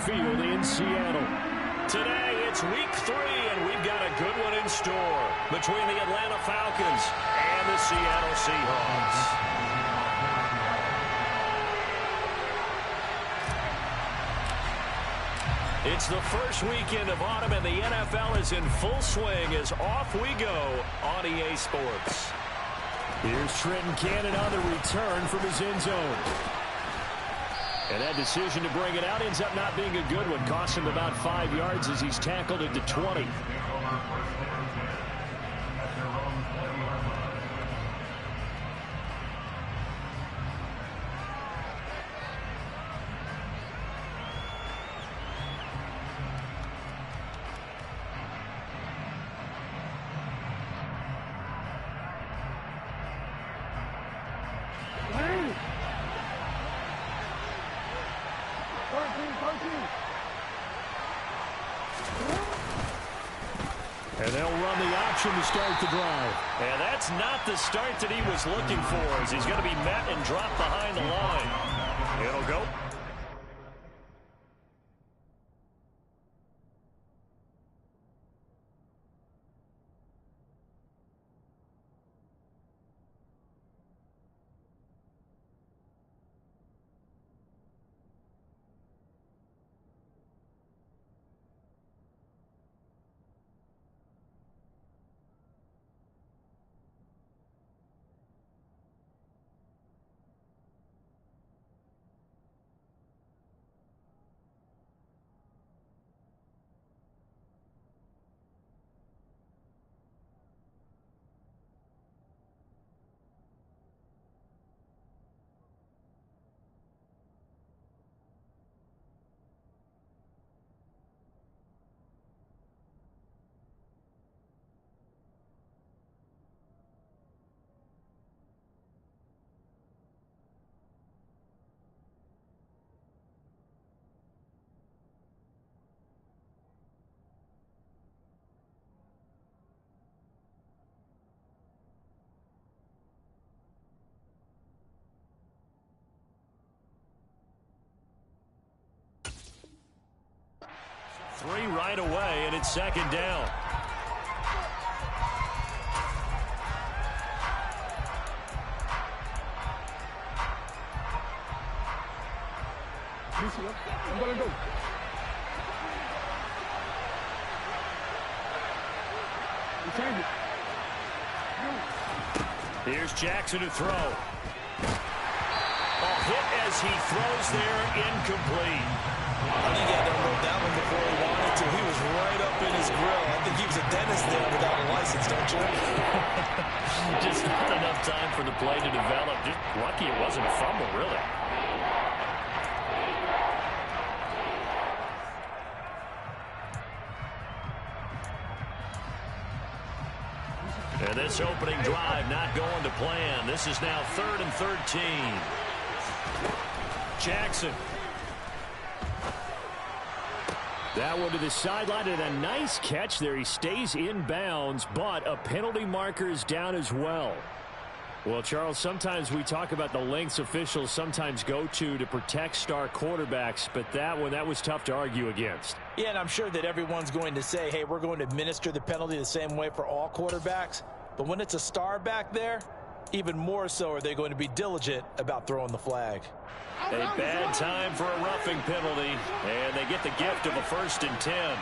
Field in Seattle. Today, it's week 3, and we've got a good one in store between the Atlanta Falcons and the Seattle Seahawks. It's the first weekend of autumn, and the NFL is in full swing as off we go on EA Sports. Here's Trenton Cannon on the return from his end zone. And that decision to bring it out ends up not being a good one. Costs him about 5 yards as he's tackled at the 20. And they'll run the option to start the drive. And that's not the start that he was looking for, as he's going to be met and dropped behind the line. It'll go. Three right away, and it's second down. I'm going to go. Here's Jackson to throw. A hit as he throws there, incomplete. I think he had to unload that one before he wanted to. He was right up in his grill. I think he was a dentist there without a license, don't you? Just not enough time for the play to develop. Just lucky it wasn't a fumble, really. And this opening drive not going to plan. This is now 3rd and 13. Jackson. That one to the sideline, and a nice catch there. He stays in bounds, but a penalty marker is down as well. Well, Charles, sometimes we talk about the lengths officials sometimes go to protect star quarterbacks, but that one, that was tough to argue against. Yeah, and I'm sure that everyone's going to say, hey, we're going to administer the penalty the same way for all quarterbacks. But when it's a star back there, even more so are they going to be diligent about throwing the flag. A bad time for a roughing penalty, and they get the gift of a 1st and 10.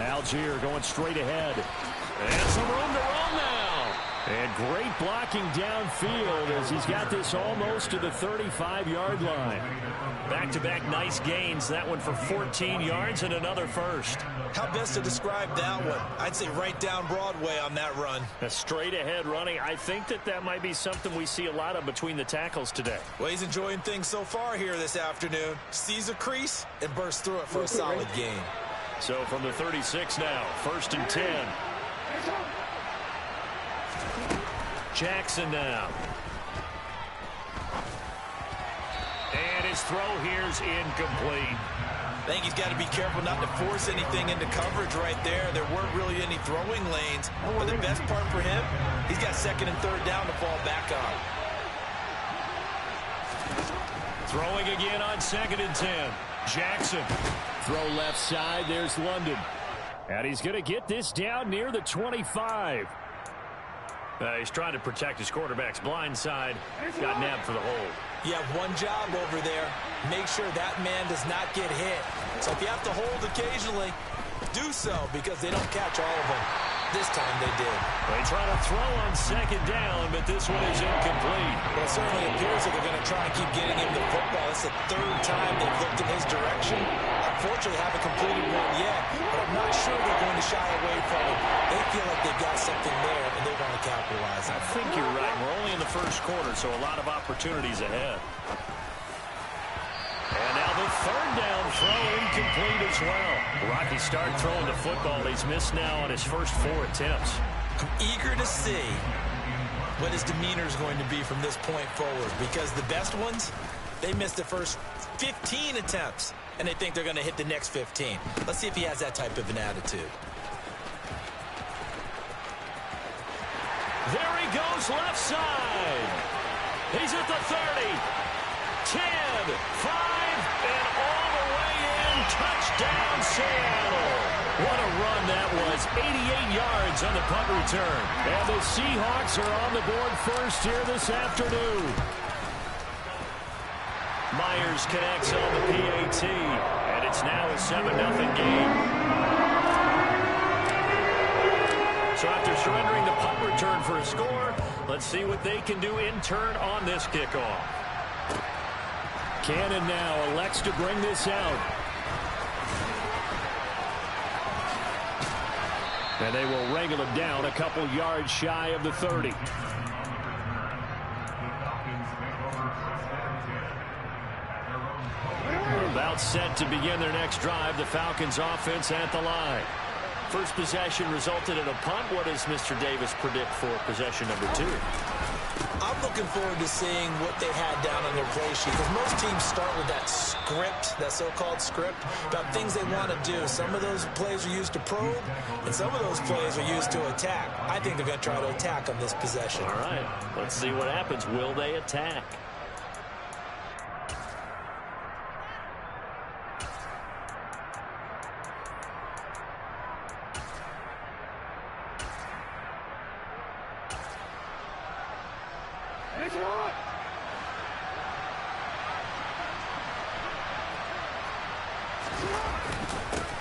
Algier going straight ahead. And some room to run now. And great blocking downfield as he's got this almost to the 35-yard line. Back-to-back nice gains. That one for 14 yards and another first. How best to describe that one? I'd say right down Broadway on that run. A straight-ahead running. I think that might be something we see a lot of between the tackles today. Well, he's enjoying things so far here this afternoon. Sees a crease and bursts through it for a solid gain. So from the 36 now, 1st and 10. Jackson now. And his throw here's incomplete. I think he's got to be careful not to force anything into coverage right there. There weren't really any throwing lanes. But the best part for him, he's got 2nd and 3rd down to fall back on. Throwing again on 2nd and 10. Jackson. Throw left side. There's London. And he's going to get this down near the 25. He's trying to protect his quarterback's blind side. Got nabbed for the hold. You have one job over there. Make sure that man does not get hit. So if you have to hold occasionally, do so because they don't catch all of them. This time they did. They try to throw on 2nd down, but this one is incomplete. Well, it certainly appears that they're going to try and keep getting him the football. It's the 3rd time they've looked in his direction. Unfortunately, haven't completed one yet, but I'm not sure they're going to shy away from it. They feel like they've got something there, and they're going to capitalize on it. I think you're right. We're only in the 1st quarter, so a lot of opportunities ahead. And now the 3rd down throw incomplete as well. Rocky started throwing the football. He's missed now on his first 4 attempts. I'm eager to see what his demeanor is going to be from this point forward because the best ones, they missed the first 15 attempts, and they think they're going to hit the next 15. Let's see if he has that type of an attitude. There he goes left side. He's at the 30. 10, 5, and all the way in. Touchdown, Seattle. What a run that was. 88 yards on the punt return. And the Seahawks are on the board first here this afternoon. Myers connects on the PAT, and it's now a 7-0 game. So after surrendering the punt return for a score, let's see what they can do in turn on this kickoff. Cannon now elects to bring this out. And they will wrangle him down a couple yards shy of the 30. About set to begin their next drive. The Falcons offense at the line. First possession resulted in a punt. What does Mr. Davis predict for possession number 2? I'm looking forward to seeing what they had down on their play sheet because most teams start with that script, that so-called script, about things they want to do. Some of those plays are used to probe, and some of those plays are used to attack. I think they're going to try to attack on this possession. All right, let's see what happens. Will they attack?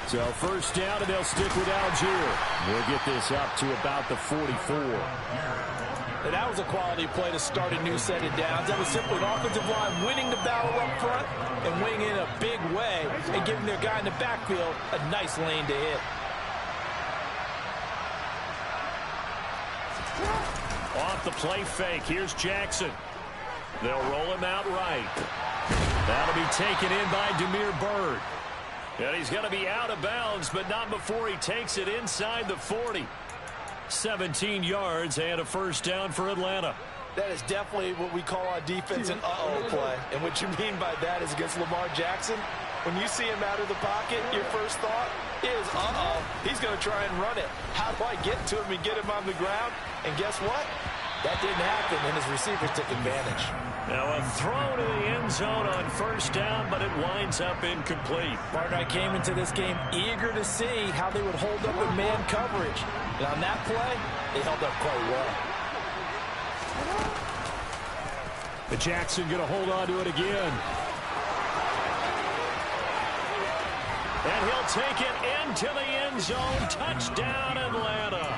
So first down, and they'll stick with Algier. We'll get this up to about the 44. And that was a quality play to start a new set of downs. That was simply an offensive line winning the battle up front and winning in a big way and giving their guy in the backfield a nice lane to hit. Off the play fake. Here's Jackson. They'll roll him out right. That'll be taken in by Damiere Byrd. And he's going to be out of bounds, but not before he takes it inside the 40. 17 yards and a first down for Atlanta. That is definitely what we call on defense an uh-oh play. And what you mean by that is against Lamar Jackson, when you see him out of the pocket, your first thought is, uh-oh, he's going to try and run it. How do I get to him and get him on the ground? And guess what? That didn't happen, and his receivers took advantage. Now a throw to the end zone on first down, but it winds up incomplete. Partner, I came into this game eager to see how they would hold up in man coverage. And on that play, they held up quite well. But Jackson going to hold on to it again. And he'll take it into the end zone. Touchdown, Atlanta.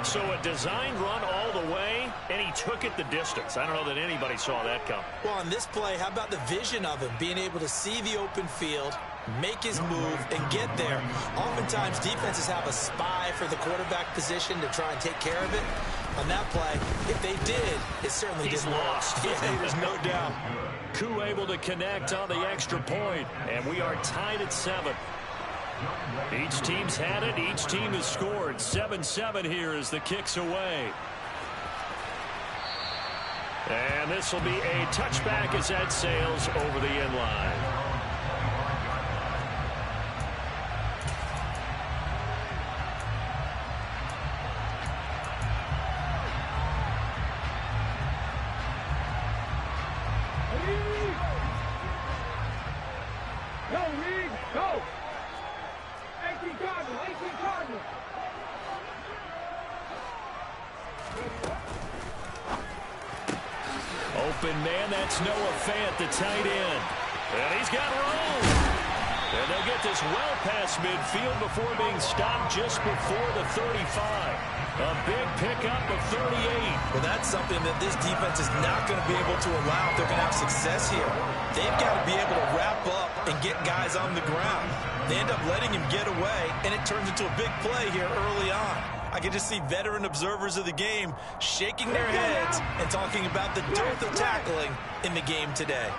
So a designed run all the way, and he took it the distance. I don't know that anybody saw that come. Well, on this play, how about the vision of him being able to see the open field, make his move, and get there? Oftentimes, defenses have a spy for the quarterback position to try and take care of it. On that play, if they did, it certainly He's didn't lost. work. Yeah, there's no doubt. Koo able to connect on the extra point, and we are tied at 7. Each team's had it. Each team has scored. 7-7 here as the kick's away. And this will be a touchback as that sails over the end line. Go, Reed, go! 18 Cardinal, 18 Cardinal! Open man, that's Noah Fant, the tight end. And he's got room. And they'll get this well past midfield before being stopped just before the 35. A big pickup of 38. Well, that's something that this defense is not going to be able to allow if they're going to have success here. They've got to be able to wrap up and get guys on the ground. They end up letting him get away, and it turns into a big play here early on. I can just see veteran observers of the game shaking their heads and talking about the dearth of tackling in the game today.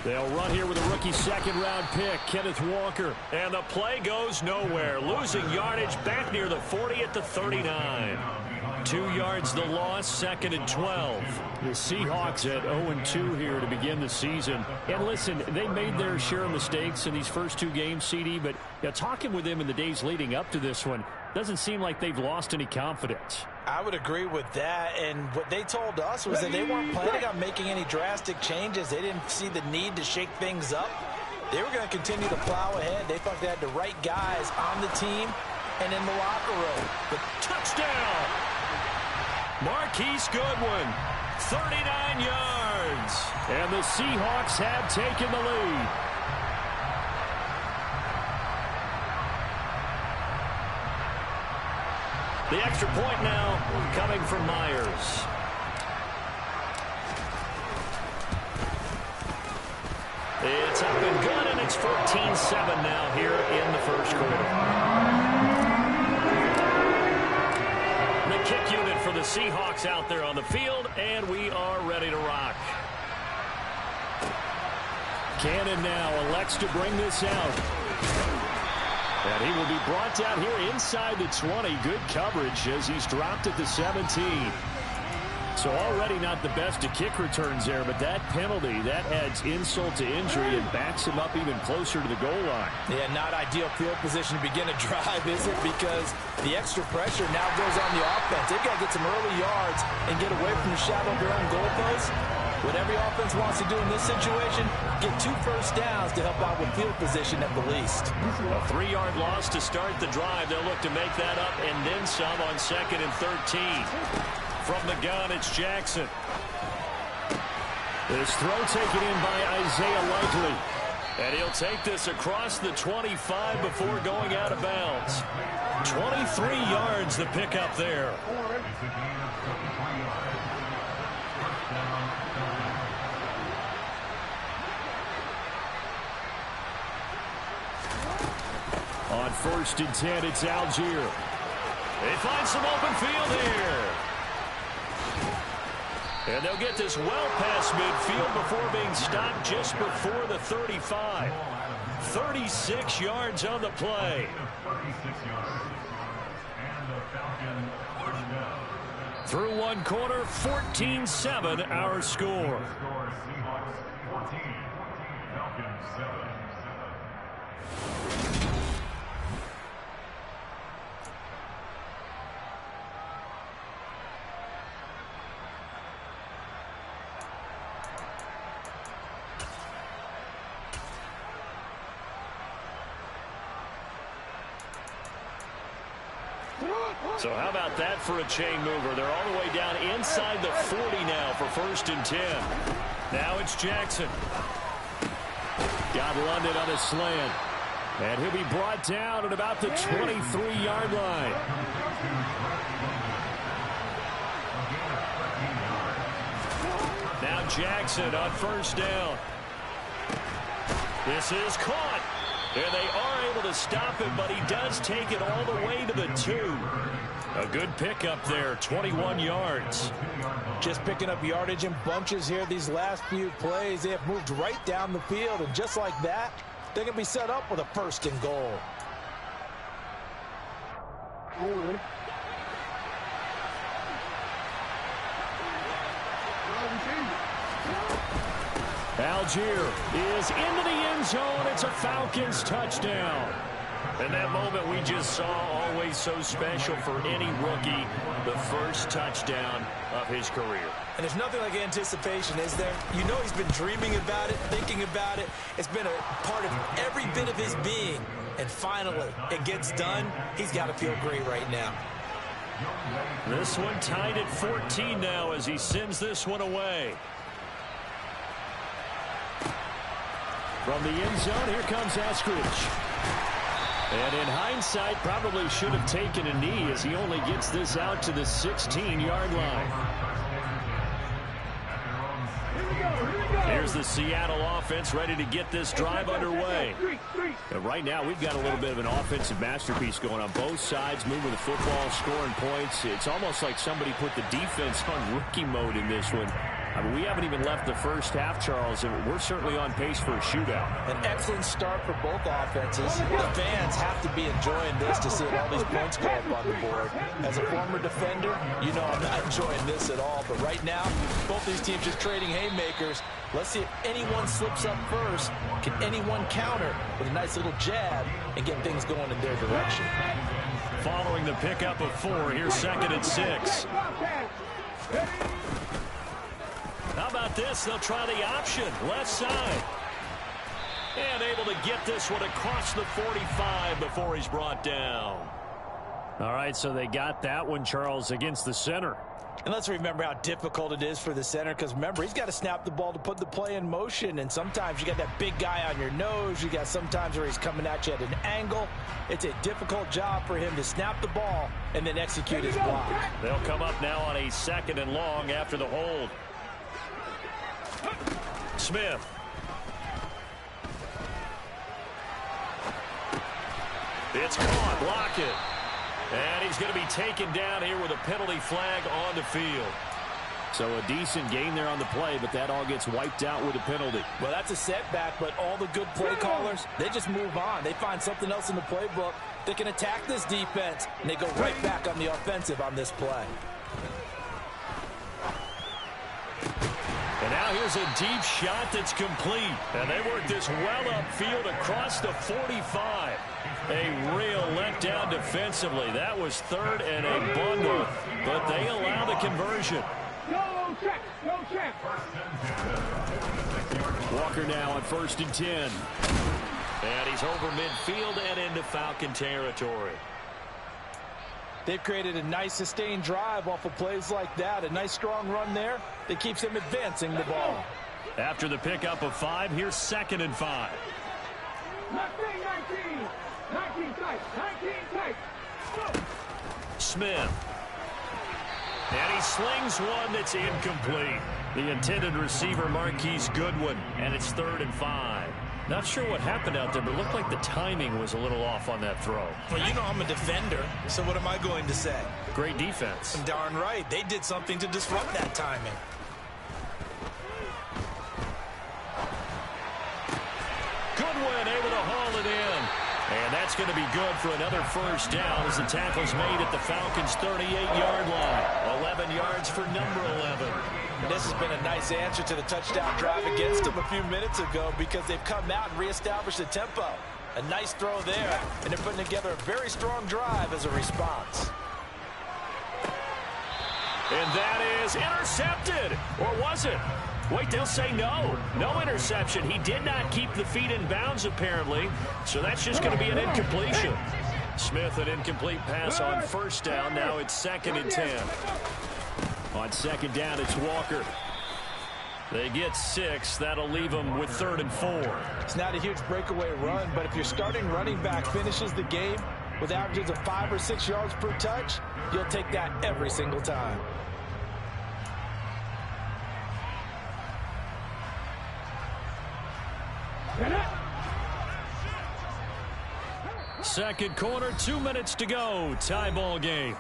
They'll run here with a rookie second-round pick, Kenneth Walker. And the play goes nowhere. Losing yardage back near the 40 at the 39. 2 yards the loss, 2nd and 12. The Seahawks at 0-2 here to begin the season. And listen, they made their share of mistakes in these first 2 games, CD, but talking with them in the days leading up to this one, doesn't seem like they've lost any confidence. I would agree with that, and what they told us was that they weren't planning on making any drastic changes. They didn't see the need to shake things up. They were going to continue to plow ahead. They thought they had the right guys on the team and in the locker room. The touchdown! Marquise Goodwin, 39 yards. And the Seahawks have taken the lead. The extra point now coming from Myers. It's up and good, and it's 14-7 now here in the first quarter. The kick unit for the Seahawks out there on the field, and we are ready to rock. Cannon now elects to bring this out. And he will be brought down here inside the 20. Good coverage as he's dropped at the 17. So already not the best of kick returns there, but that penalty, that adds insult to injury and backs him up even closer to the goal line. Yeah, not ideal field position to begin a drive, is it? Because the extra pressure now goes on the offense. They've got to get some early yards and get away from the shadow of their own goalpost. What every offense wants to do in this situation, get 2 first downs to help out with field position at the least. A 3-yard loss to start the drive. They'll look to make that up and then some on 2nd and 13. From the gun, it's Jackson. This throw taken in by Isaiah Likely. And he'll take this across the 25 before going out of bounds. 23 yards the pickup there. On 1st and 10, it's Algier. They find some open field here. And they'll get this well past midfield before being stopped just before the 35. 36 yards on the play. Through 1 quarter, 14-7 our score. So how about that for a chain mover? They're all the way down inside the 40 now for 1st and 10. Now it's Jackson. Got London on a slant. And he'll be brought down at about the 23-yard line. Now Jackson on 1st down. This is caught. And they are able to stop him, but he does take it all the way to the 2. A good pickup there, 21 yards. Just picking up yardage in bunches here these last few plays. They have moved right down the field, and just like that, they're going to be set up with a 1st and goal. Algier is into the end zone. It's a Falcons touchdown. And that moment we just saw, always so special for any rookie, the first touchdown of his career. And there's nothing like anticipation, is there? You know he's been dreaming about it, thinking about it. It's been a part of every bit of his being. And finally, it gets done. He's got to feel great right now. This one tied at 14 now as he sends this one away. From the end zone, here comes Eskridge. And in hindsight, probably should have taken a knee as he only gets this out to the 16-yard line. Here's the Seattle offense ready to get this drive underway. And right now, we've got a little bit of an offensive masterpiece going on both sides, moving the football, scoring points. It's almost like somebody put the defense on rookie mode in this one. I mean, we haven't even left the first half, Charles, and we're certainly on pace for a shootout. An excellent start for both offenses. The fans have to be enjoying this to see all these points go up on the board. As a former defender, you know I'm not enjoying this at all. But right now, both these teams just trading haymakers. Let's see if anyone slips up first. Can anyone counter with a nice little jab and get things going in their direction? Following the pickup of 4, here's 2nd and 6. How about this? They'll try the option. Left side. And able to get this one across the 45 before he's brought down. All right, so they got that one, Charles, against the center. And let's remember how difficult it is for the center, because remember, he's got to snap the ball to put the play in motion, and sometimes you got that big guy on your nose. You got sometimes where he's coming at you at an angle. It's a difficult job for him to snap the ball and then execute his block. They'll come up now on a 2nd and long after the hold. Smith. It's caught. Block it. And he's going to be taken down here with a penalty flag on the field. So a decent gain there on the play, but that all gets wiped out with a penalty. Well, that's a setback, but all the good play callers, they just move on. They find something else in the playbook. They can attack this defense, and they go right back on the offensive on this play. And now here's a deep shot that's complete. And they work this well upfield across the 45. A real letdown defensively. That was 3rd and a bundle, but they allow the conversion. No check, no check. Walker now on 1st and 10. And he's over midfield and into Falcon territory. They've created a nice sustained drive off of plays like that. A nice strong run there that keeps them advancing the ball. After the pickup of 5, here's 2nd and 5. 19 tight. Smith. And he slings one that's incomplete. The intended receiver, Marquise Goodwin, and it's 3rd and 5. Not sure what happened out there, but it looked like the timing was a little off on that throw. Well, you know I'm a defender, so what am I going to say? Great defense. Darn right. They did something to disrupt that timing. Goodwin able to haul it in. And that's going to be good for another first down as the tackle's made at the Falcons' 38-yard line. 11 yards for number 11. This has been a nice answer to the touchdown drive against them a few minutes ago because they've come out and reestablished the tempo. A nice throw there, and they're putting together a very strong drive as a response. And that is intercepted. Or was it? Wait, they'll say no. No interception. He did not keep the feet in bounds, apparently. So that's just going to be an incompletion. Smith, an incomplete pass on 1st down. Now it's 2nd and 10. On 2nd down, it's Walker. They get 6. That'll leave them with 3rd and 4. It's not a huge breakaway run, but if your starting running back finishes the game with averages of 5 or 6 yards per touch, you'll take that every single time. Second quarter, 2 minutes to go. Tie ball game.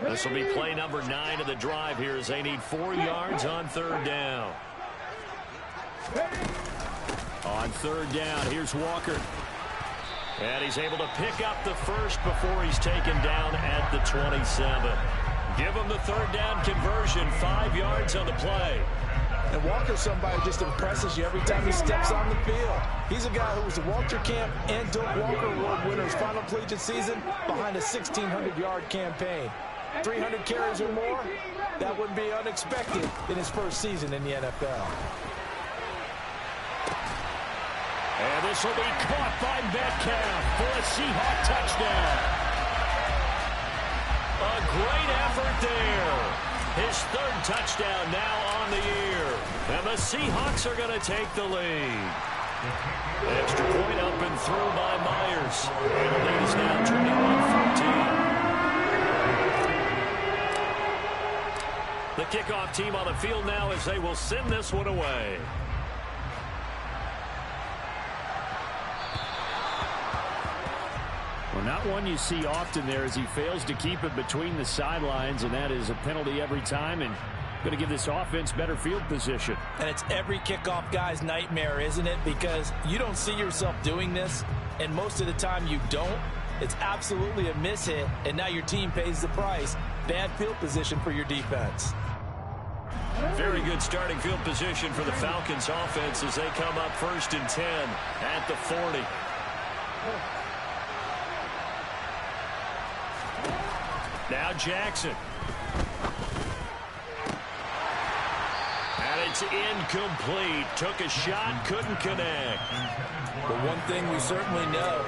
This will be play number 9 of the drive here as they need 4 yards on 3rd down. On 3rd down, here's Walker. And he's able to pick up the first before he's taken down at the 27. Give him the third down conversion, 5 yards on the play. And Walker's somebody who just impresses you every time he steps on the field. He's a guy who was the Walter Camp and Doak Walker Award winner's final collegiate season behind a 1,600-yard campaign. 300 carries or more, that wouldn't be unexpected in his first season in the NFL. And this will be caught by Metcalf for a Seahawk touchdown. A great effort there. His third touchdown now on the year. And the Seahawks are going to take the lead. Extra point up and through by Myers. And the lead is now 21-14. The kickoff team on the field now as they will send this one away. Well, not one you see often there as he fails to keep it between the sidelines, and that is a penalty every time, and going to give this offense better field position. And it's every kickoff guy's nightmare, isn't it? Because you don't see yourself doing this, and most of the time you don't. It's absolutely a mishit, and now your team pays the price. Bad field position for your defense. Very good starting field position for the Falcons offense as they come up 1st and 10 at the 40. Now Jackson. And it's incomplete. Took a shot, couldn't connect. But one thing we certainly know,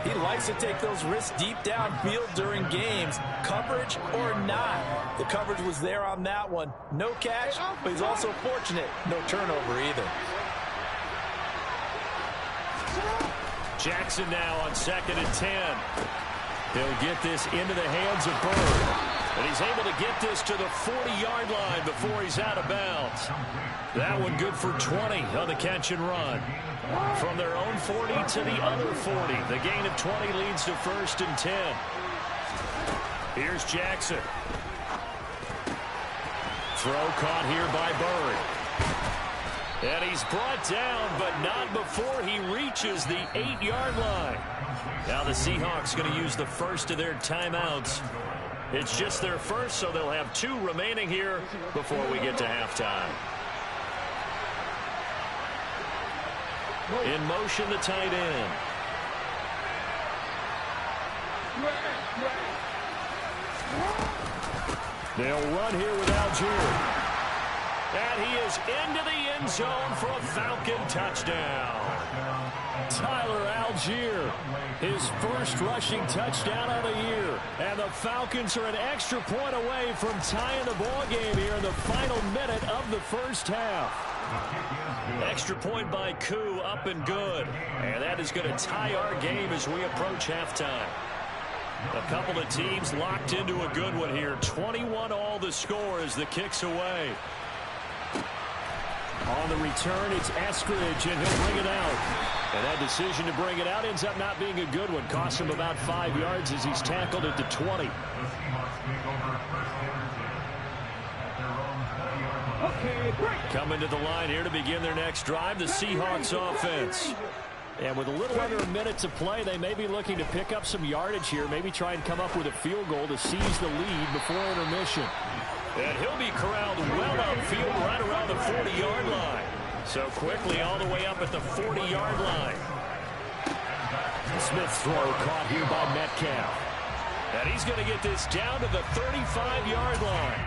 he likes to take those risks deep downfield during games, coverage or not. The coverage was there on that one. No catch, but he's also fortunate. No turnover either. Jackson now on 2nd and 10. He'll get this into the hands of Bird. And he's able to get this to the 40-yard line before he's out of bounds. That one good for 20 on the catch and run. From their own 40 to the other 40. The gain of 20 leads to 1st and 10. Here's Jackson. Throw caught here by Bird. And he's brought down, but not before he reaches the 8-yard line. Now the Seahawks going to use the first of their timeouts. It's just their first, so they'll have 2 remaining here before we get to halftime. In motion, the tight end. They'll run here with Algier. And he is into the end zone for a Falcon touchdown. Tyler Algier, his first rushing touchdown of the year. And the Falcons are an extra point away from tying the ball game here in the final minute of the first half. Extra point by Koo, up and good. And that is going to tie our game as we approach halftime. A couple of teams locked into a good one here. 21 all the score as the kick's away. On the return, it's Eskridge, and he'll bring it out. And that decision to bring it out ends up not being a good one. Costs him about 5 yards as he's tackled at the 20. Coming to the line here to begin their next drive, the Seahawks offense. And with a little under a minute to play, they may be looking to pick up some yardage here, maybe try and come up with a field goal to seize the lead before intermission. And he'll be corralled well upfield right around the 40-yard line. So quickly all the way up at the 40-yard line. Smith's throw caught here by Metcalf. And he's going to get this down to the 35-yard line.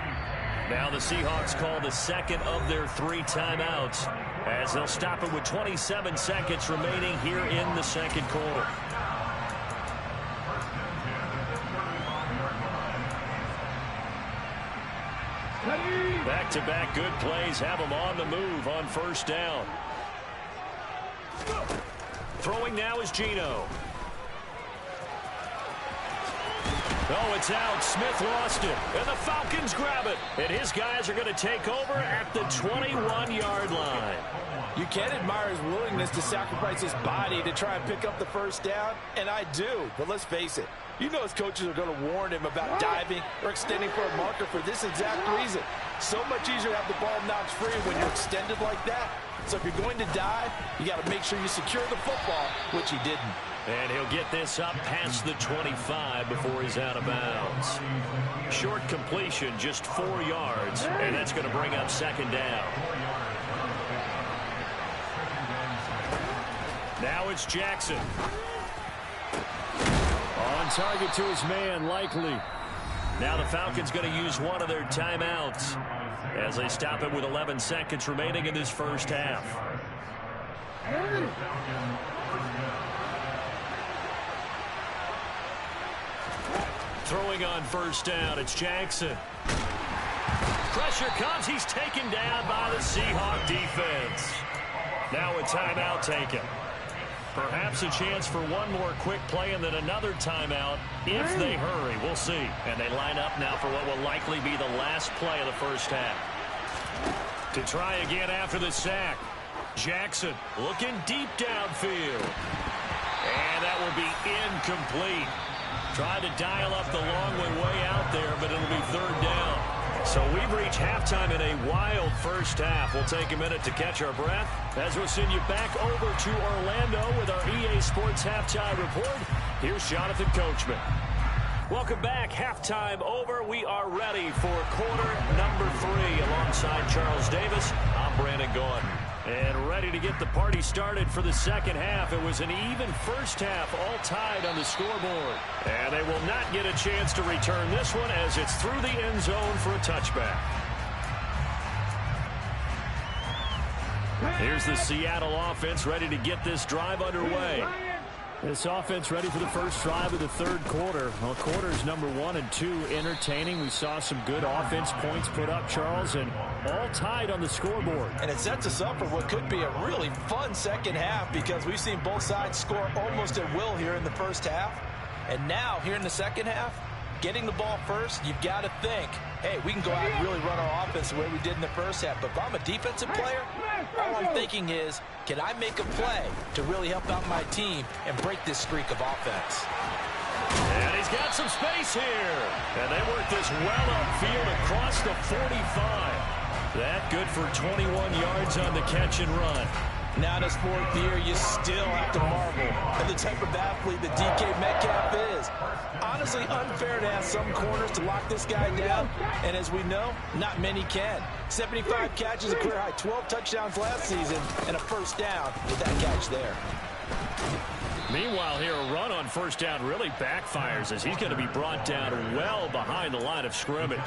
Now the Seahawks call the second of their 3 timeouts as they'll stop it with 27 seconds remaining here in the second quarter. Back-to-back good plays have them on the move on first down. Throwing now is Geno. Oh, it's out. Smith lost it. And the Falcons grab it. And his guys are going to take over at the 21-yard line. You can admire his willingness to sacrifice his body to try and pick up the first down, and I do. But let's face it, you know his coaches are going to warn him about diving or extending for a marker for this exact reason. So much easier to have the ball knocked free when you're extended like that So if you're going to dive, you got to make sure you secure the football, which he didn't. And he'll get this up past the 25 before he's out of bounds. Short completion, just 4 yards, and that's going to bring up second down. Now it's Jackson. On target to his man, Likely. Now the Falcons going to use one of their timeouts as they stop it with 11 seconds remaining in this first half. Throwing on first down, it's Jackson. Pressure comes, he's taken down by the Seahawk defense. Now a timeout taken. Perhaps a chance for one more quick play and then another timeout if they hurry. We'll see. And they line up now for what will likely be the last play of the first half. To try again after the sack. Jackson looking deep downfield. And that will be incomplete. Tried to dial up the long way out there, but it'll be third down. So we've reached halftime in a wild first half. We'll take a minute to catch our breath as we'll send you back over to Orlando with our EA Sports Halftime Report. Here's Jonathan Coachman. Welcome back. Halftime over. We are ready for quarter number 3 alongside Charles Davis. I'm Brandon Gaudin. And ready to get the party started for the second half. It was an even first half, all tied on the scoreboard. And they will not get a chance to return this one as it's through the end zone for a touchback. Here's the Seattle offense ready to get this drive underway. This offense ready for the first drive of the third quarter. Well, quarters number 1 and 2 entertaining. We saw some good offense points put up, Charles, and all tied on the scoreboard. And it sets us up for what could be a really fun second half because we've seen both sides score almost at will here in the first half. And now, here in the second half, getting the ball first, you've got to think, hey, we can go out and really run our offense the way we did in the first half. But if I'm a defensive player, all I'm thinking is, can I make a play to really help out my team and break this streak of offense? And he's got some space here. And they work this well upfield across the 45. That good for 21 yards on the catch and run. Now in his 4th year, you still have to marvel at the type of athlete that DK Metcalf is. Honestly, unfair to ask some corners to lock this guy down, and as we know, not many can. 75 catches, a career high, 12 touchdowns last season, and a first down with that catch there. Meanwhile here, a run on first down really backfires as he's going to be brought down well behind the line of scrimmage.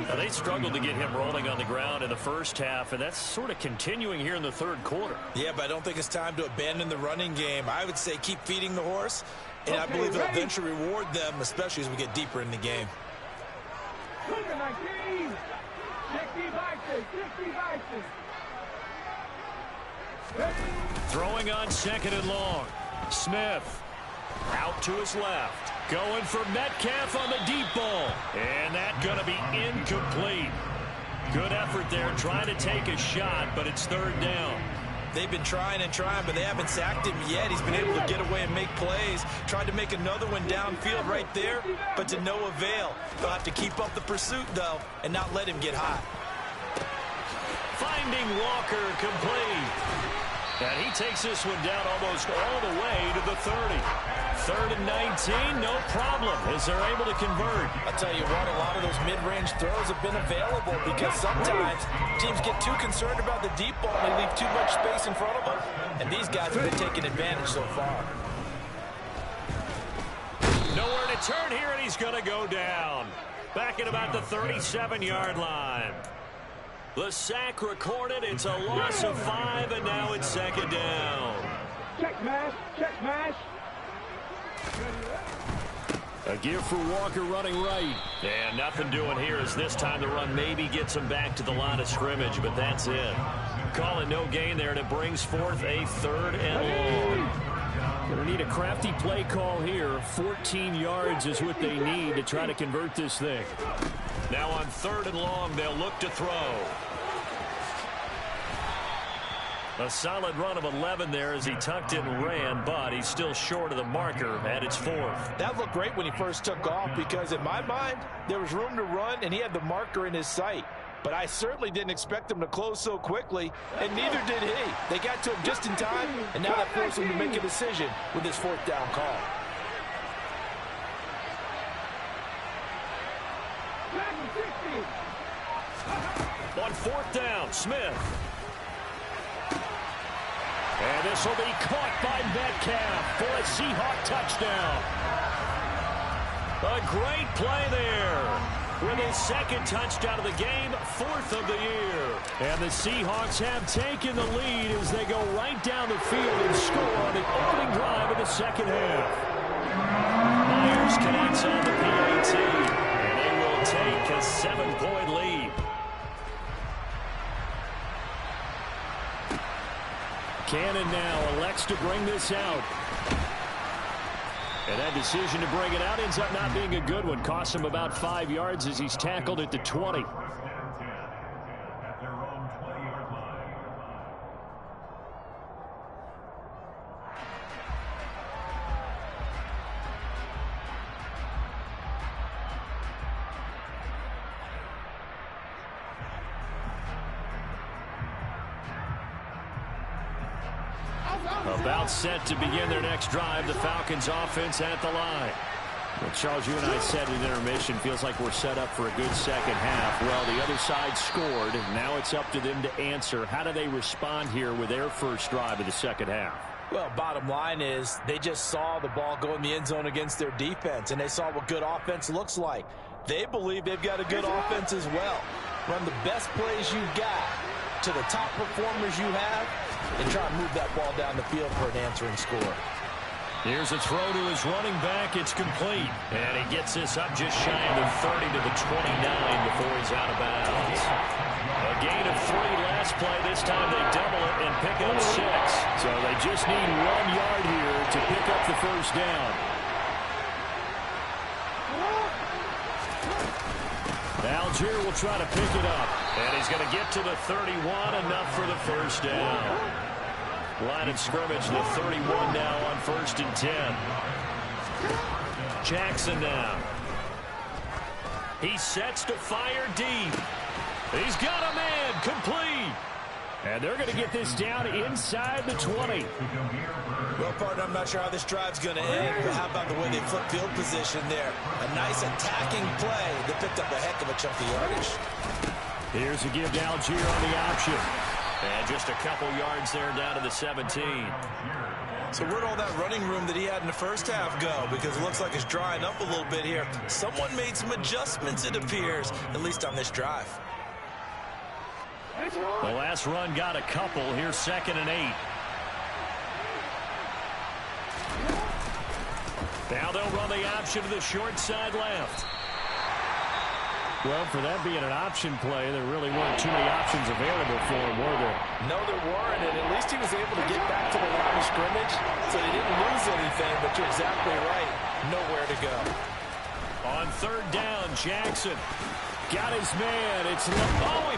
Now, they struggled to get him rolling on the ground in the first half, and that's sort of continuing here in the third quarter. Yeah, but I don't think it's time to abandon the running game. I would say keep feeding the horse, and I believe it'll eventually reward them, especially as we get deeper in the game. Throwing on second and long. Smith out to his left. Going for Metcalf on the deep ball. And that's going to be incomplete. Good effort there trying to take a shot, but it's third down. They've been trying and trying, but they haven't sacked him yet. He's been able to get away and make plays. Tried to make another one downfield right there, but to no avail. They'll have to keep up the pursuit, though, and not let him get hot. Finding Walker complete. And he takes this one down almost all the way to the 30. 3rd and 19, no problem, as they're able to convert. I'll tell you what, a lot of those mid-range throws have been available because sometimes teams get too concerned about the deep ball and they leave too much space in front of them. And these guys have been taking advantage so far. Nowhere to turn here, and he's going to go down. Back at about the 37-yard line. The sack recorded. It's a loss of 5, and now it's second down. Check mash, check mash. A give for Walker running right. And nothing doing here as this time the run maybe gets him back to the line of scrimmage, but that's it. Calling no gain there, and it brings forth a 3rd and long. Going to need a crafty play call here. 14 yards is what they need to try to convert this thing. Now on 3rd and long, they'll look to throw. A solid run of 11 there as he tucked it and ran, but he's still short of the marker at its 4th. That looked great when he first took off because in my mind, there was room to run and he had the marker in his sight. but I certainly didn't expect them to close so quickly, and neither did he. They got to him just in time, and now that forced him to make a decision with his fourth down call. On fourth down, Smith. And this will be caught by Metcalf for a Seahawk touchdown. A great play there. With his second touchdown of the game, fourth of the year. And the Seahawks have taken the lead as they go right down the field and score on the opening drive of the second half. Myers connects on the PAT, and they will take a 7-point lead. Cannon now elects to bring this out. And that decision to bring it out ends up not being a good one. Costs him about 5 yards as he's tackled at the 20. About set to begin their next drive, the Falcons offense at the line. Well, Charles, you and I said at intermission, feels like we're set up for a good second half. Well, the other side scored. Now it's up to them to answer. How do they respond here with their first drive of the second half? Well, bottom line is they just saw the ball go in the end zone against their defense, and they saw what good offense looks like. They believe they've got a good offense as well. Run the best plays you've got to the top performers you have, and try to move that ball down the field for an answering score. Here's a throw to his running back. It's complete. And he gets this up just shy of the 30 to the 29 before he's out of bounds. A gain of 3 last play. This time they double it and pick up 6. So they just need 1 yard here to pick up the first down. Algier will try to pick it up. And he's going to get to the 31, enough for the first down. Line of scrimmage, the 31 now on 1st and 10. Jackson now. He sets to fire deep. He's got a man, complete. And they're going to get this down inside the 20. Well, partner, I'm not sure how this drive's going to end, but how about the way they flip field position there? A nice attacking play that picked up a heck of a chunk of yardage. Here's a give to Algier on the option. And just a couple yards there down to the 17. So where'd all that running room that he had in the first half go? Because it looks like it's drying up a little bit here. Someone made some adjustments, it appears, at least on this drive. The last run got a couple. Here's 2nd and 8. Now they'll run the option to the short side left. Well, for that being an option play, there really weren't too many options available for him, were there? No, there weren't, and at least he was able to get back to the line of scrimmage, so he didn't lose anything, but you're exactly right. Nowhere to go. On 3rd down, Jackson got his man. It's he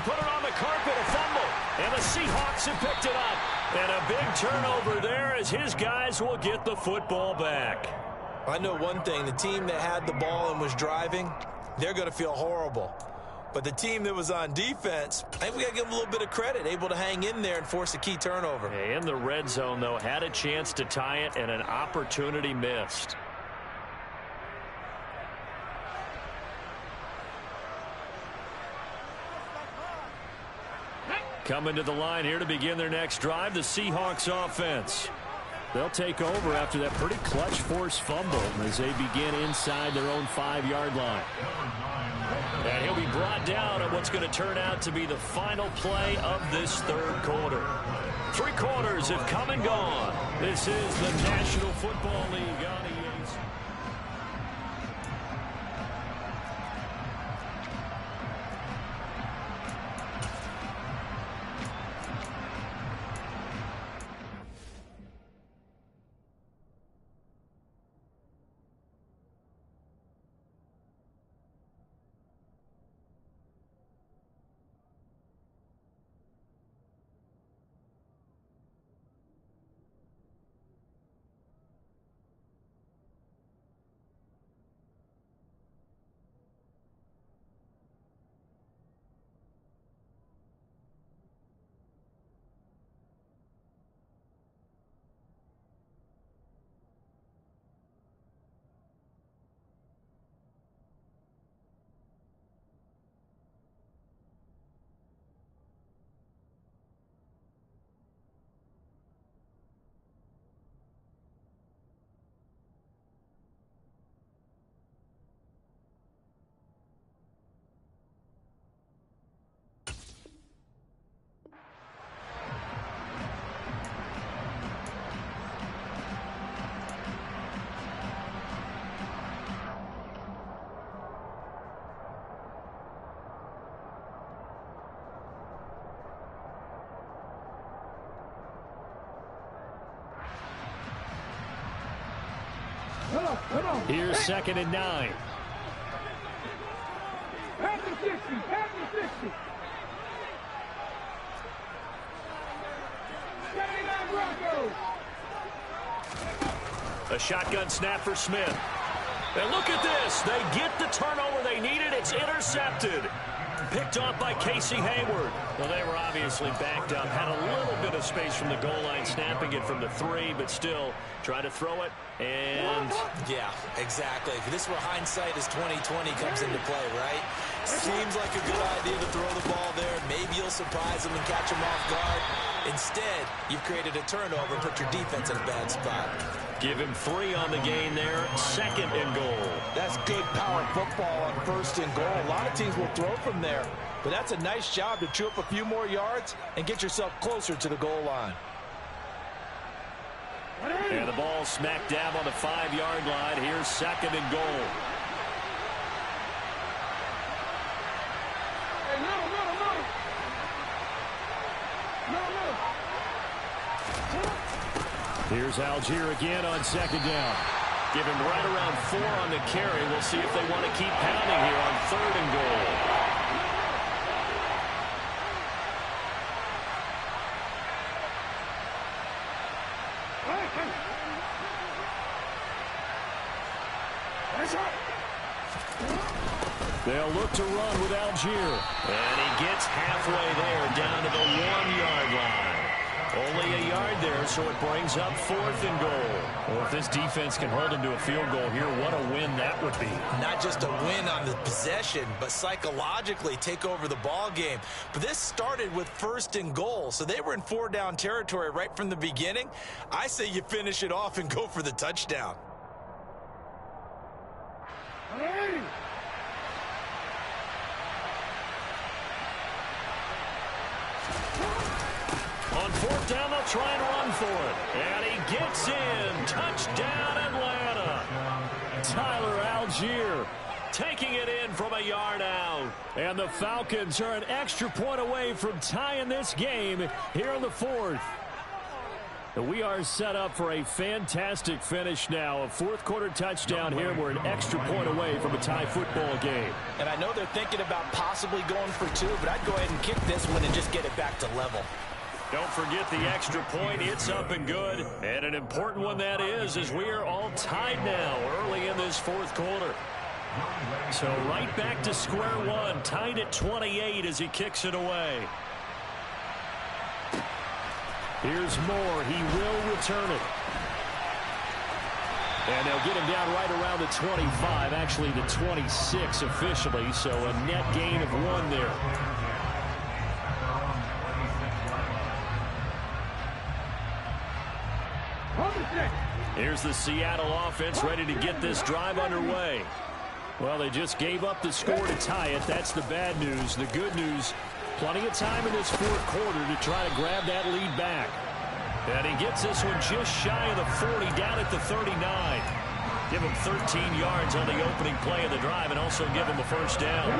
put it on the carpet, a fumble, and the Seahawks have picked it up. And a big turnover there as his guys will get the football back. I know one thing, the team that had the ball and was driving, they're going to feel horrible. But the team that was on defense, I think we got to give them a little bit of credit, able to hang in there and force a key turnover. In the red zone, though, had a chance to tie it and an opportunity missed. Coming to the line here to begin their next drive, the Seahawks offense. They'll take over after that pretty clutch forced fumble as they begin inside their own 5-yard line. And he'll be brought down at what's going to turn out to be the final play of this 3rd quarter. 3 quarters have come and gone. This is the National Football League on EA. Here's 2nd and 9. Pass the 60. Pass the 60. 79 Broncos. A shotgun snap for Smith. And look at this. They get the turnover they needed. It's intercepted. Picked off by Casey Hayward. Well, they were obviously backed up. Had a little bit of space from the goal line, snapping it from the 3, but still trying to throw it. And yeah, exactly. This is where hindsight is 20/20 comes into play, right? Seems like a good idea to throw the ball there. Maybe you'll surprise them and catch them off guard. Instead, you've created a turnover and put your defense in a bad spot. Give him 3 on the gain there. 2nd and goal. That's good power football on 1st and goal. A lot of teams will throw from there, but that's a nice job to chew up a few more yards and get yourself closer to the goal line. And the ball smack dab on the 5-yard line. Here's 2nd and goal. Hey, no. here's Algier again on 2nd down. Give him right around 4 on the carry. We'll see if they want to keep pounding here on 3rd and goal. They'll look to run with Algier. And he gets halfway there, down to the 1-yard line. Only a yard there, so it brings up 4th and goal. Well, if this defense can hold him to a field goal here, what a win that would be. Not just a win on the possession, but psychologically take over the ball game. But this started with 1st and goal, so they were in 4-down territory right from the beginning. I say you finish it off and go for the touchdown. Hey! On 4th down, they'll try and run for it. And he gets in. Touchdown, Atlanta. Tyler Algier Taking it in from a yard out. And the Falcons are an extra point away from tying this game here in the 4th. We are set up for a fantastic finish now. A 4th-quarter touchdown here. We're an extra point away from a tie football game. And I know they're thinking about possibly going for 2, but I'd go ahead and kick this one and just get it back to level. Don't forget the extra point. It's up and good. And an important one that is, as we are all tied now early in this 4th quarter. So right back to square one, tied at 28 as he kicks it away. Here's Moore. He will return it. And they'll get him down right around the 25, actually the 26 officially, so a net gain of 1 there. Here's the Seattle offense ready to get this drive underway. Well, they just gave up the score to tie it. That's the bad news. The good news, plenty of time in this 4th quarter to try to grab that lead back. And he gets this one just shy of the 40, down at the 39. Give him 13 yards on the opening play of the drive and also give him a 1st down.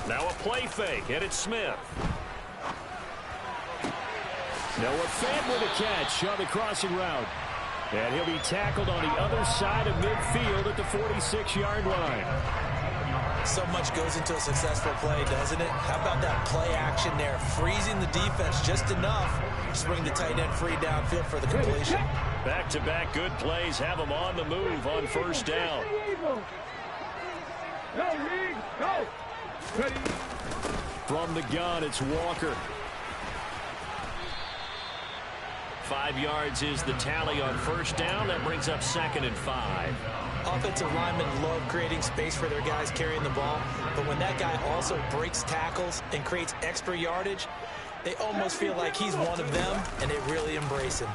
Now a play fake, and it's Smith. Noah Fant with a catch on the crossing route. And he'll be tackled on the other side of midfield at the 46-yard line. So much goes into a successful play, doesn't it? How about that play action there? Freezing the defense just enough to bring the tight end free downfield for the completion. Back-to-back good plays have him on the move on 1st down. From the gun, it's Walker. 5 yards is the tally on 1st down. That brings up 2nd and 5. Offensive linemen love creating space for their guys carrying the ball, but when that guy also breaks tackles and creates extra yardage, they almost feel like he's one of them, and they really embrace him.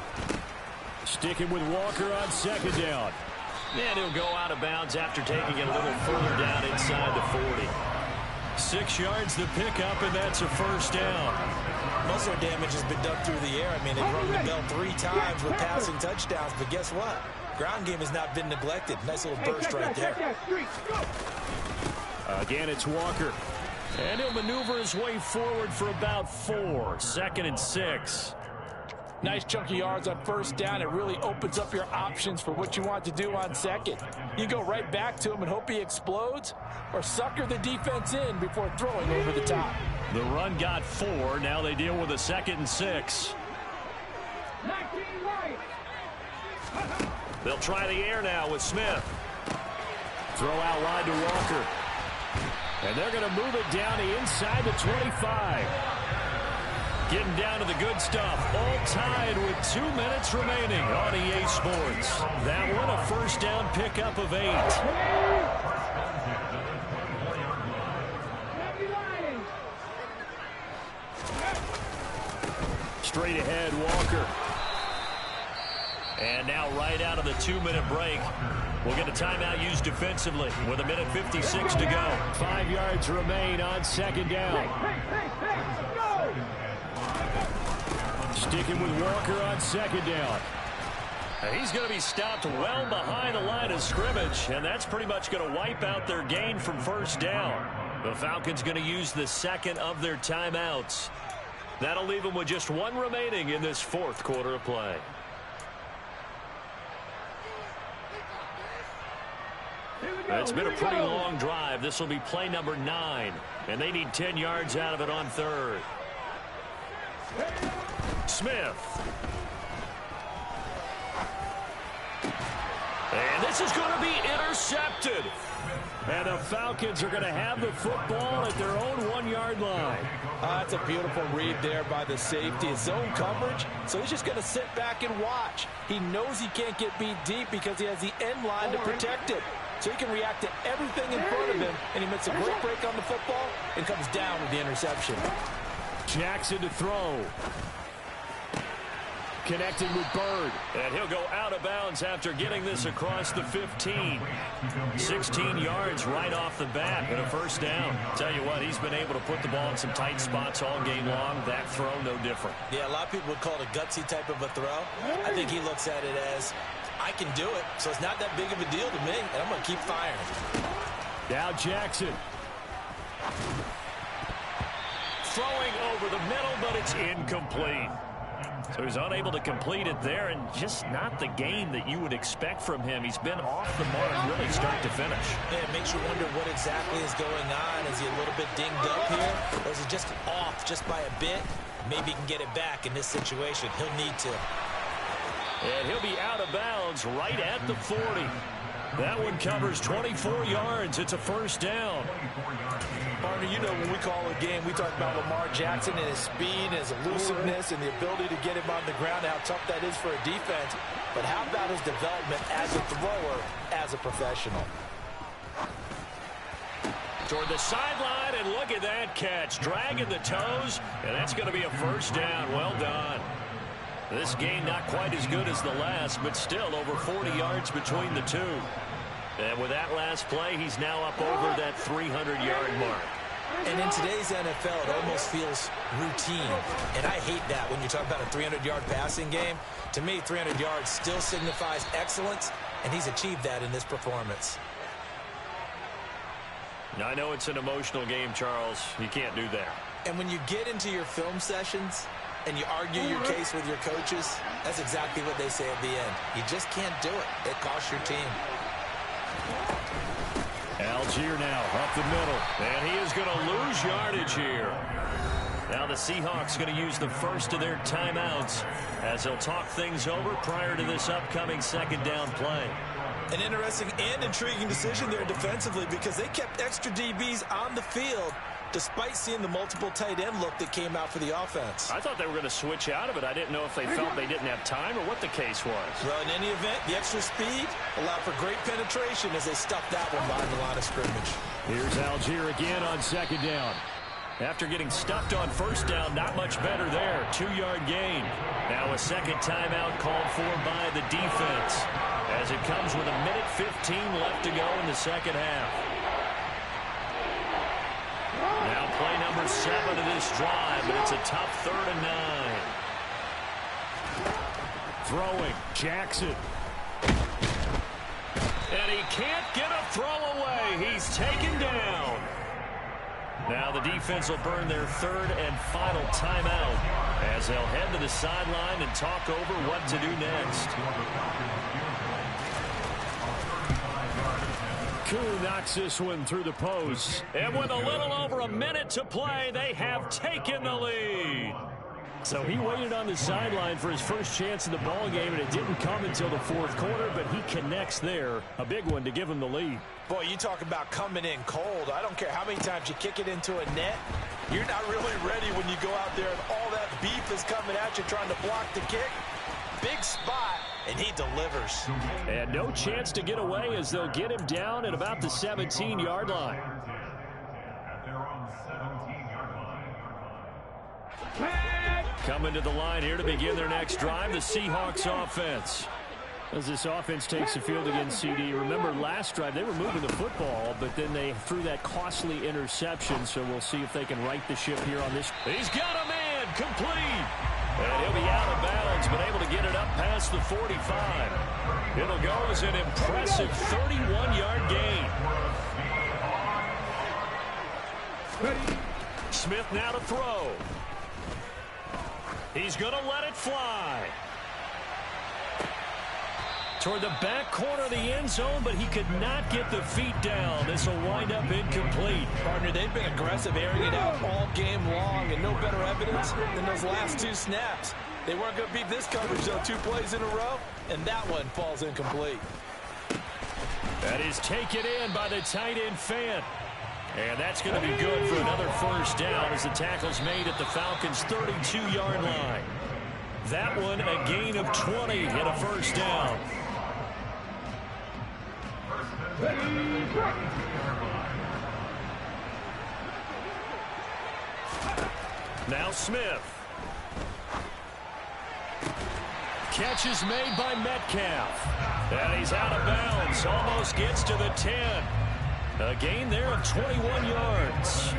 Sticking with Walker on 2nd down. And he'll go out of bounds after taking it a little further down inside the 40. 6 yards the pickup, and that's a 1st down. Most of their damage has been done through the air. I mean, they've rung the bell 3 times with passing touchdowns, but guess what? Ground game has not been neglected. Nice little burst right there. Again, it's Walker. And he'll maneuver his way forward for about 4. 2nd and 6. Nice chunk of yards on first down. It really opens up your options for what you want to do on second. You go right back to him and hope he explodes, or sucker the defense in before throwing over the top. The run got 4. Now they deal with a 2nd and 6. They'll try the air now with Smith. Throw out wide to Walker. And they're going to move it down to inside the 25. Getting down to the good stuff. All tied with 2 minutes remaining on EA Sports. That one, a first down pickup of 8. Straight ahead, Walker. And now right out of the 2-minute break, we'll get a timeout used defensively with 1:56 to go. 5 yards remain on 2nd down. Sticking with Walker on 2nd down. He's going to be stopped well behind the line of scrimmage, and that's pretty much going to wipe out their gain from first down. The Falcons going to use the 2nd of their timeouts. That'll leave them with just 1 remaining in this 4th quarter of play. It's been a pretty long drive. This will be play number 9, and they need 10 yards out of it on 3rd. Smith. And this is going to be intercepted. And the Falcons are going to have the football at their own 1-yard line. That's a beautiful read there by the safety. His zone coverage, so he's just going to sit back and watch. He knows he can't get beat deep because he has the end line to protect it. So he can react to everything in front of him, and he makes a great break on the football and comes down with the interception. Jackson to throw. Connecting with Byrd. And he'll go out of bounds after getting this across the 15. 16 yards right off the bat and a first down. Tell you what, he's been able to put the ball in some tight spots all game long. That throw, no different. Yeah, a lot of people would call it a gutsy type of a throw. I think he looks at it as, I can do it, so it's not that big of a deal to me, and I'm going to keep firing. Now Jackson. Throwing over the middle, but it's incomplete. So he's unable to complete it there, and just not the game that you would expect from him. He's been off the mark really start to finish. Yeah, it makes you wonder what exactly is going on. Is he a little bit dinged up here, or is he just off just by a bit? Maybe he can get it back in this situation. He'll need to. And he'll be out of bounds right at the 40. That one covers 24 yards. It's a first down. Partner, you know when we call a game, we talk about Lamar Jackson and his speed and his elusiveness and the ability to get him on the ground, how tough that is for a defense. But how about his development as a thrower, as a professional? Toward the sideline, and look at that catch. Dragging the toes, and that's going to be a first down. Well done. This game not quite as good as the last, but still over 40 yards between the two. And with that last play, he's now up over that 300-yard mark. And in today's NFL, it almost feels routine. And I hate that when you talk about a 300-yard passing game. To me, 300 yards still signifies excellence, and he's achieved that in this performance. Now, I know it's an emotional game, Charles. You can't do that. And when you get into your film sessions and you argue your case with your coaches, that's exactly what they say at the end. You just can't do it. It costs your team. Algier now up the middle. And he is going to lose yardage here. Now the Seahawks going to use the first of their timeouts as they'll talk things over prior to this upcoming second down play. An interesting and intriguing decision there defensively because they kept extra DBs on the field despite seeing the multiple tight end look that came out for the offense. I thought they were going to switch out of it. I didn't know if they felt they didn't have time or what the case was. Well, in any event, the extra speed allowed for great penetration as they stuffed that one behind the line of scrimmage. Here's Algier again on second down. After getting stuffed on first down, not much better there. 2-yard gain. Now a second timeout called for by the defense as it comes with 1:15 left to go in the second half. Now play number 7 of this drive, but it's a tough 3rd and 9. Throwing, Jackson. And he can't get a throw away. He's taken down. Now the defense will burn their third and final timeout as they'll head to the sideline and talk over what to do next. Koo knocks this one through the post. And with a little over a minute to play, they have taken the lead. So he waited on the sideline for his first chance in the ball game, and it didn't come until the fourth quarter, but he connects there. A big one to give him the lead. Boy, you talk about coming in cold. I don't care how many times you kick it into a net. You're not really ready when you go out there and all that beef is coming at you trying to block the kick. Big spot, and he delivers. And no chance to get away as they'll get him down at about the 17-yard line. Coming to the line here to begin their next drive, the Seahawks offense. As this offense takes the field against CD, remember last drive they were moving the football, but then they threw that costly interception, so we'll see if they can right the ship here on this. He's got a man, complete. And he'll be out of bounds, but able to get it up past the 45. It'll go as an impressive 31-yard gain. Smith now to throw. He's going to let it fly. Toward the back corner of the end zone, but he could not get the feet down. This will wind up incomplete. Partner, they've been aggressive airing it out all game long, and no better evidence than those last two snaps. They weren't going to beat this coverage, though, 2 plays in a row, and that one falls incomplete. That is taken in by the tight end Fant. And that's going to be good for another first down as the tackle's made at the Falcons' 32-yard line. That one a gain of 20 and a first down. Now Smith. Catch is made by Metcalf. And he's out of bounds. Almost gets to the 10. A gain there of 21 yards.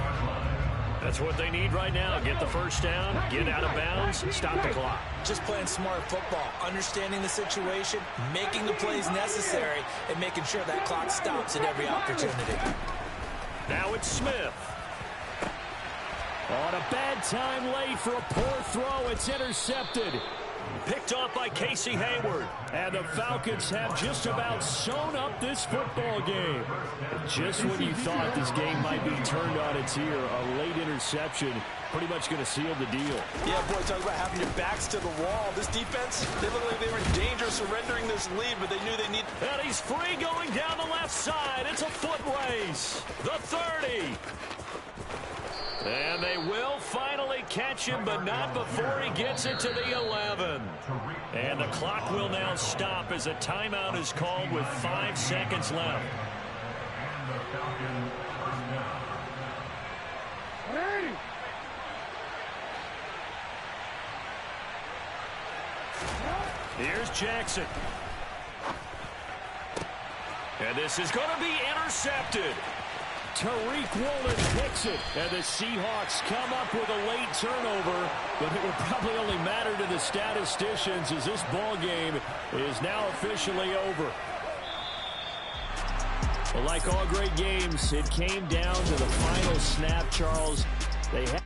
That's what they need right now. Get the first down, get out of bounds, stop the clock. Just playing smart football, understanding the situation, making the plays necessary, and making sure that clock stops at every opportunity. Now it's Smith. On a bad time late for a poor throw. It's intercepted. Picked off by Casey Hayward. And the Falcons have just about sewn up this football game. Just when you thought this game might be turned on its ear, a late interception pretty much going to seal the deal. Yeah, boy, talk about having your backs to the wall. This defense, they look like they were in danger of surrendering this lead, but they knew they need. And he's free going down the left side. It's a foot race. The 30. And they will finally catch him, but not before he gets it to the 11. And the clock will now stop as a timeout is called with 5 seconds left. Here's Jackson. And this is going to be intercepted. Tariq Woolen picks it, and the Seahawks come up with a late turnover, but it will probably only matter to the statisticians as this ball game is now officially over. Well, like all great games, it came down to the final snap, Charles. They had